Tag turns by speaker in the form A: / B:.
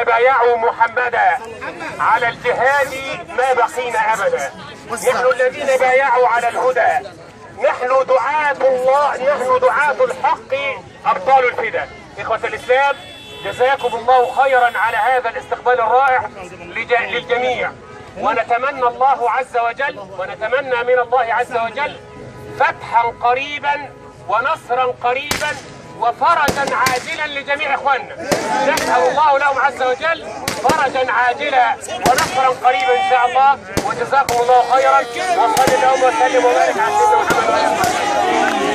A: الذين بايعوا محمدا على الجهاد ما بقينا ابدا، نحن الذين بايعوا على الهدى، نحن دعاة الله، نحن دعاة الحق ابطال الفدا. اخوة الاسلام، جزاكم الله خيرا على هذا الاستقبال الرائع للجميع، ونتمنى الله عز وجل ونتمنى من الله عز وجل فتحا قريبا ونصرا قريبا وفرجا عاجلا لجميع اخواننا. نسأل الله لهم عز وجل فرجا عاجلا ونصرا قريبا ان شاء الله، وجزاكم الله خيرا، وصلى اللهم وسلم وبارك على سيدنا محمد.